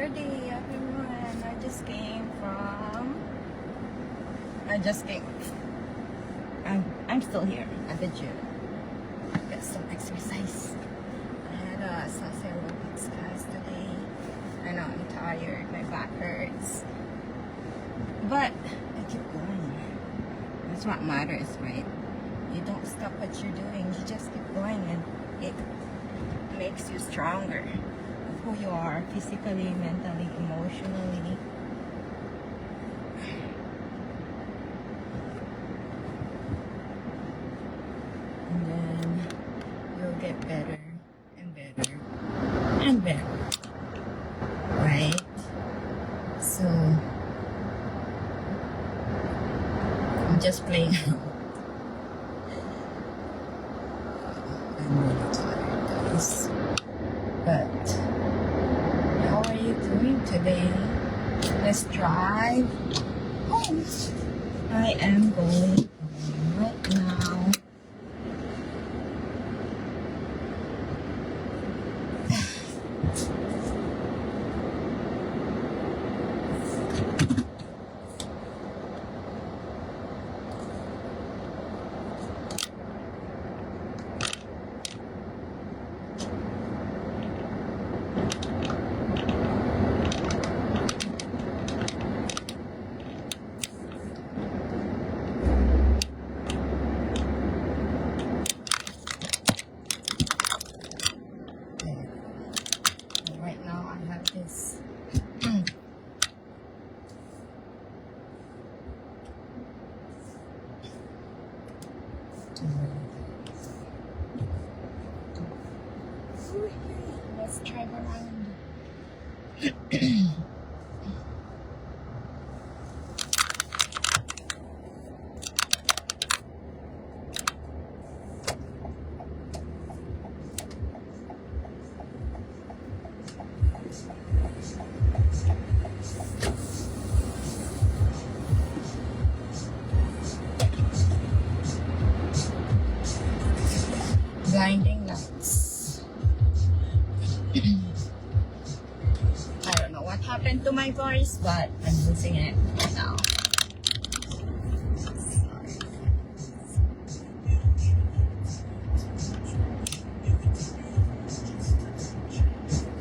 another day, everyone. I just came. I'm still here at the gym. Got some exercise. I had a salsa aerobics class today. I know I'm tired. My back hurts. But I keep going. That's what matters, right? You don't stop what you're doing. You just keep going, and it makes you stronger of who you are physically, mentally, emotionally. And then you'll get better and better and better, right? So I'm just playing. I'm really tired, guys. But how are you doing today? Let's drive home. I am going home right now. Right now I have this let's drive around. Blinding lights. I don't know what happened to my voice, but I'm losing it right now.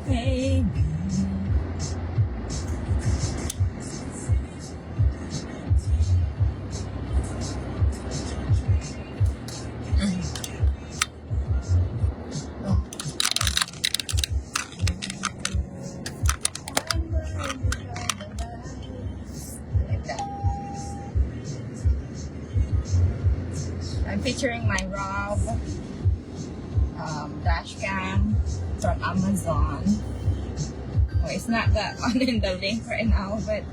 Hey. I'm featuring my RAW dash cam from Amazon. Oh, it's not that on in the link right now, but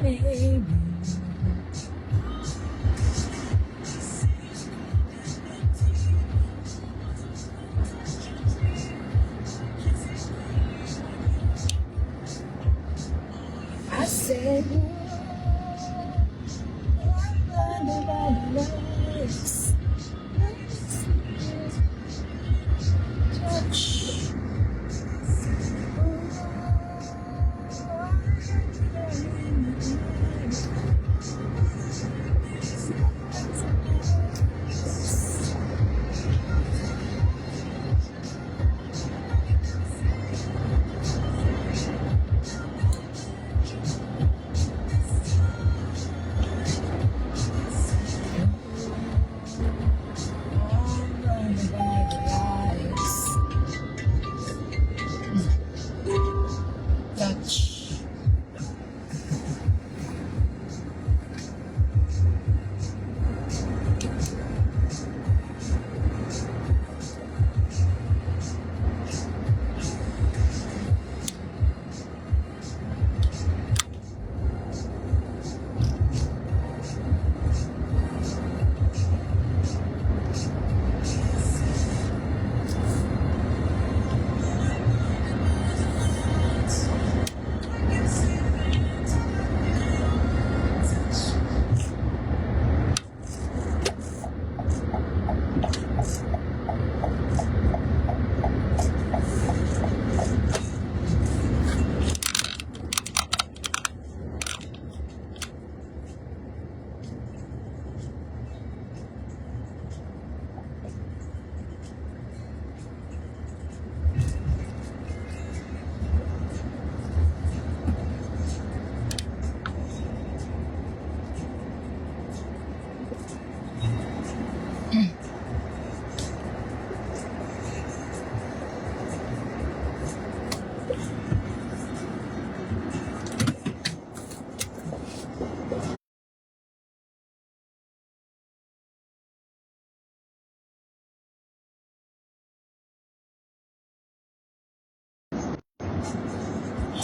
baby. I said, touch.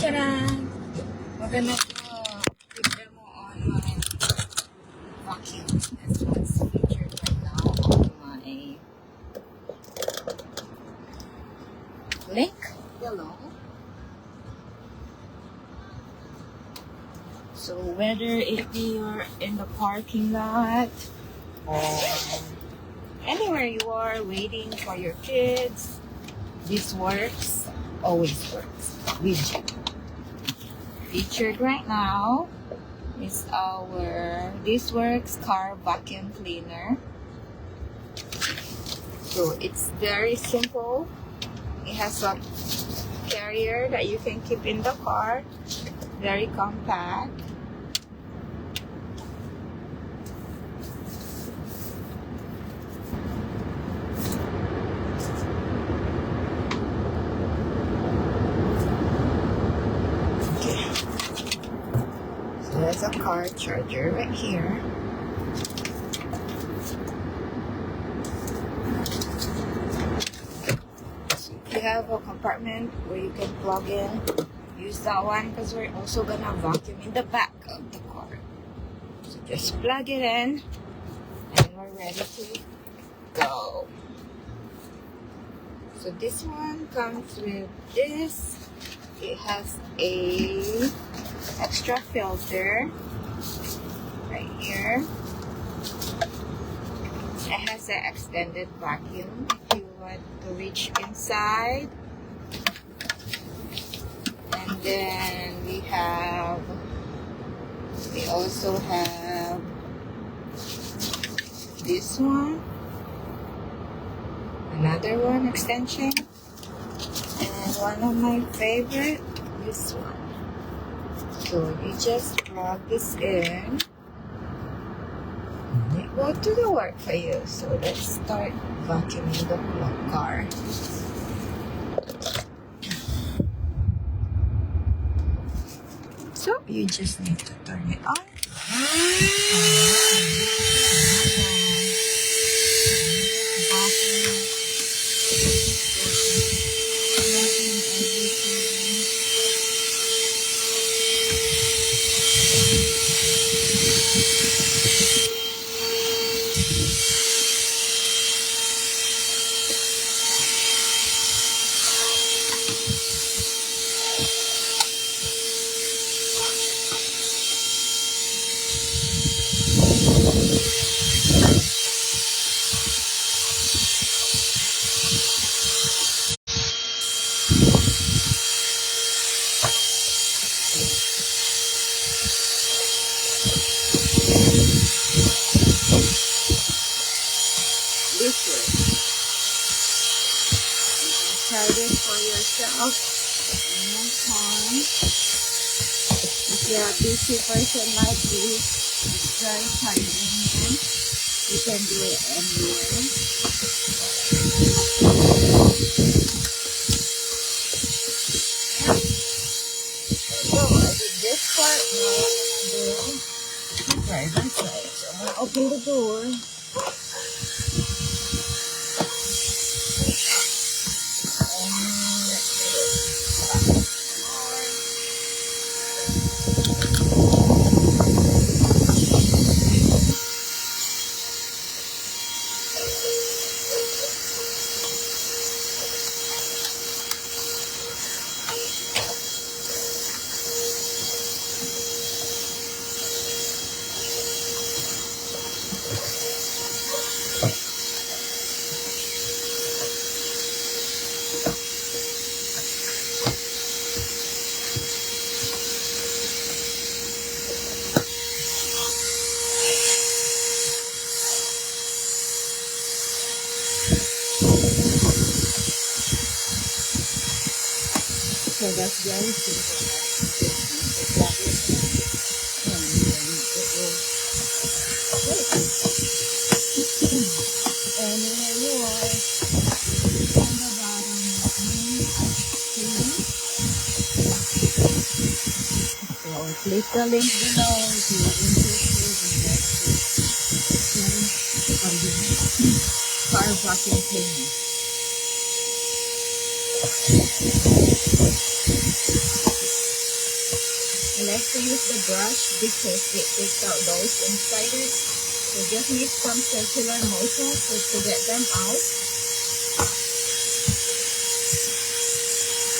Ta-da! We're gonna do a quick demo on my vacuum. That's what's featured right now on my link below. So whether if you're in the parking lot or anywhere you are waiting for your kids, this works, always works with you. Featured right now is our This Works car vacuum cleaner. So it's very simple. It has a carrier that you can keep in the car, very compact. So there's a car charger right here. So if you have a compartment where you can plug in, use that one because we're also gonna vacuum in the back of the car. So just plug it in and we're ready to go. So this one comes with this. It has a extra filter right here. It has an extended vacuum if you want to reach inside. And then we also have this one, another one extension, and one of my favorite, this one. So you just plug this in and it will do the work for you. So let's start vacuuming the car. So you just need to turn it on. This way. You can try this for yourself in your time. If you're a busy person like this, it's very convenient. You can do it anywhere. So I did this part. Now I'm going to do the driver's side. So I'm going to open the door. So that's very simple. And then it will work. And there you are on the bottom of me. So click the link below if you're interested in that car vacuum cleaner. best to use the brush because it takes out those inside it. So just make some circular motions to get them out.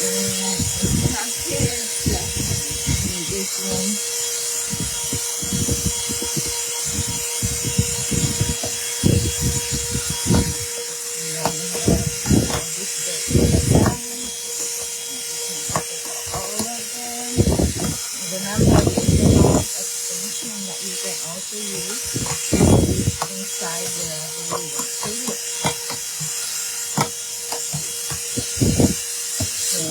And if you have kids, in this one. Remember, there's a lot of extension that you can also use inside wherever you want to use. So,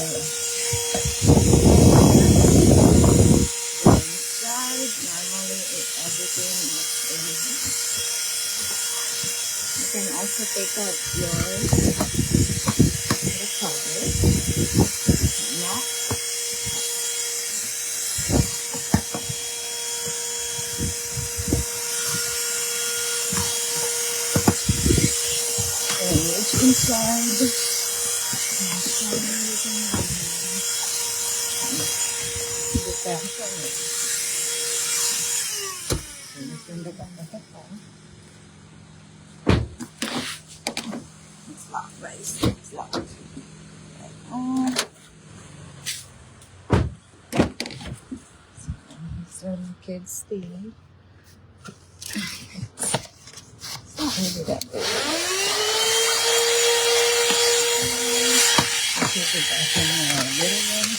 inside, normally everything is. You can also take out the cover. Yeah. Inside, you depends on it. So this is the back of the phone. It's locked, guys. It's locked. Some kids stay. It's not really that big. Take it back in a little one.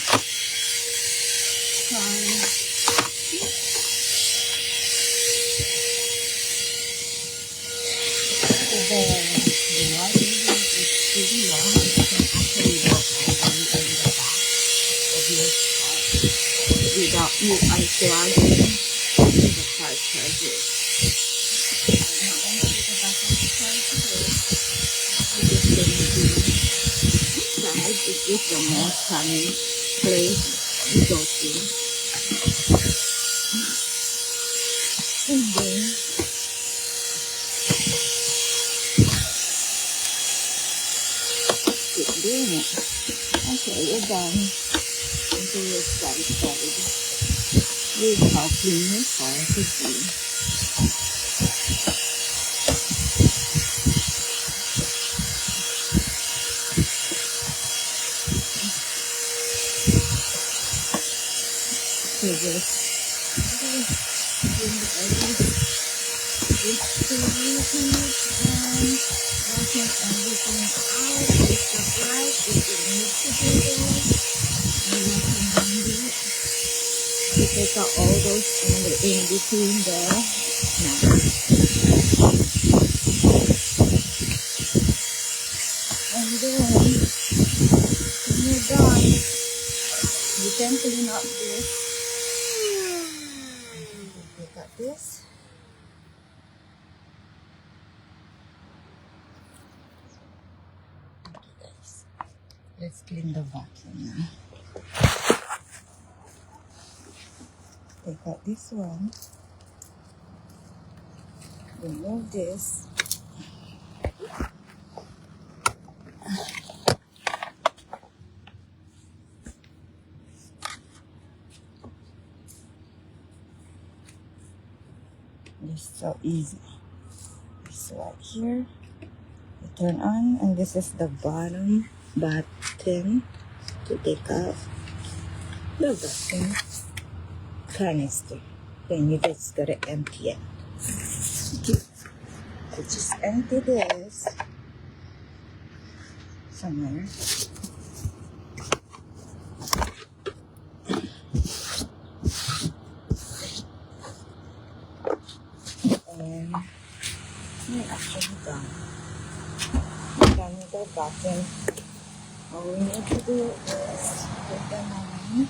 So the water is pretty long. You can actually walk all the way in the back of your car without you unplugging the car charger. I'm going to the back of the car today. I'm just going to inside. It is the most common place to go to. And then keep doing it. Okay, you're done. Until you're satisfied with how clean your car could be. So just bring everything out, take the brush if you need to do this. I recommend it. You take out all those in between there. And then when you're done, you can clean up this. Take out this. Let's clean the vacuum now. Take out this one. Remove this. It's so easy. It's right here. You turn on, and this is the bottom button to take out the vacuum canister. Then you just gotta empty it. Okay. So just empty this somewhere. And we're actually done. We're done with the vacuum. All we need to do is put them on.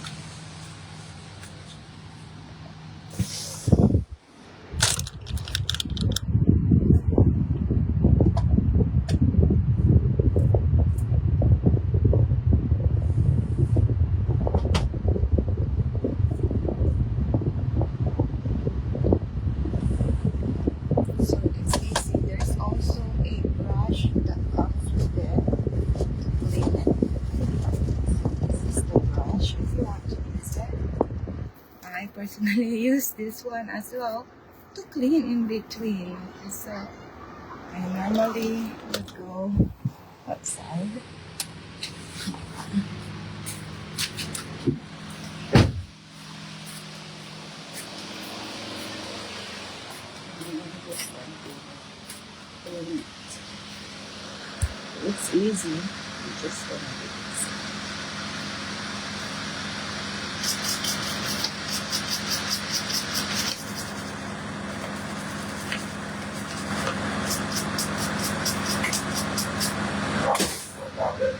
So it's easy. There's also a brush that comes with it to clean it. This is the brush if you want to personally use this one as well to clean in between. So I normally would go outside. It's easy. You just gonna do this. Okay.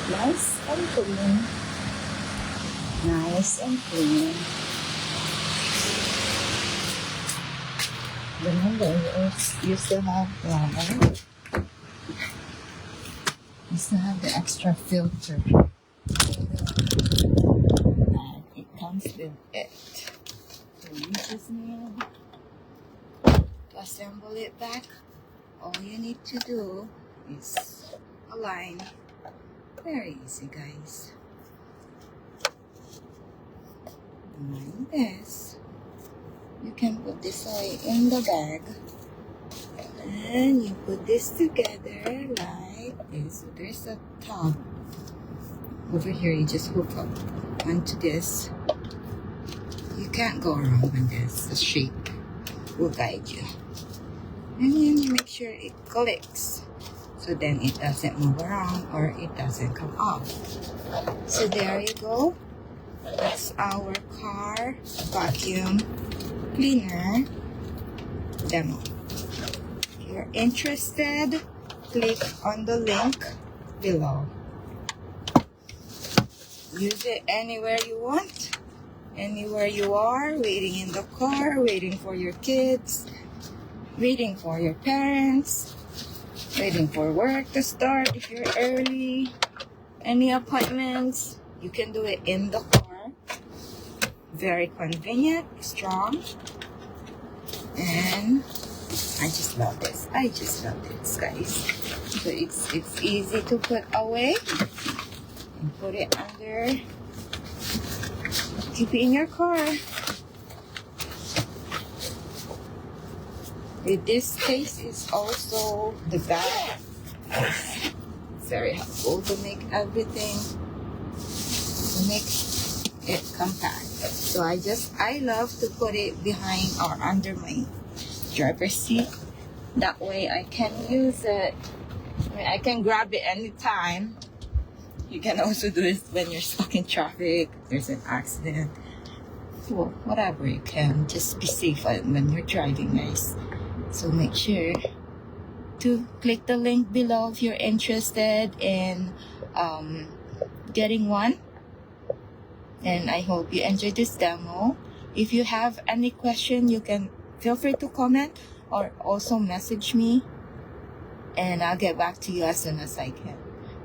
Nice and clean. Nice and clean. Remember, you still have you still have the extra filter. And it comes with it. So you just need to assemble it back. All you need to do is align. Very easy, guys. Like this. You can put this away in the bag. And you put this together like this. So there's a top. Over here, you just hook up onto this. You can't go wrong with this. The shape will guide you. And then you make sure it clicks. So then it doesn't move around or it doesn't come off. So there you go. That's our car vacuum cleaner demo. If you're interested, click on the link below. Use it anywhere you want, anywhere you are, waiting in the car, waiting for your kids, waiting for your parents, waiting for work to start if you're early, any appointments, you can do it in the car. Very convenient, strong, and I just love this. I just love this, guys. So it's easy to put away and put it under. Keep it in your car. With this case is also the bag. It's very helpful to make everything, to make it compact. So I love to put it behind or under my driver's seat. That way I can use it. I can grab it anytime. You can also do this when you're stuck in traffic, there's an accident. Well, whatever, you can just be safe when you're driving, guys. So make sure to click the link below if you're interested in getting one. And I hope you enjoyed this demo. If you have any question, you can feel free to comment or also message me. And I'll get back to you as soon as I can.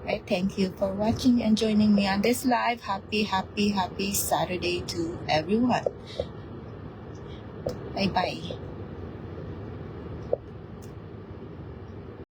Right, thank you for watching and joining me on this live. Happy Saturday to everyone. Bye-bye.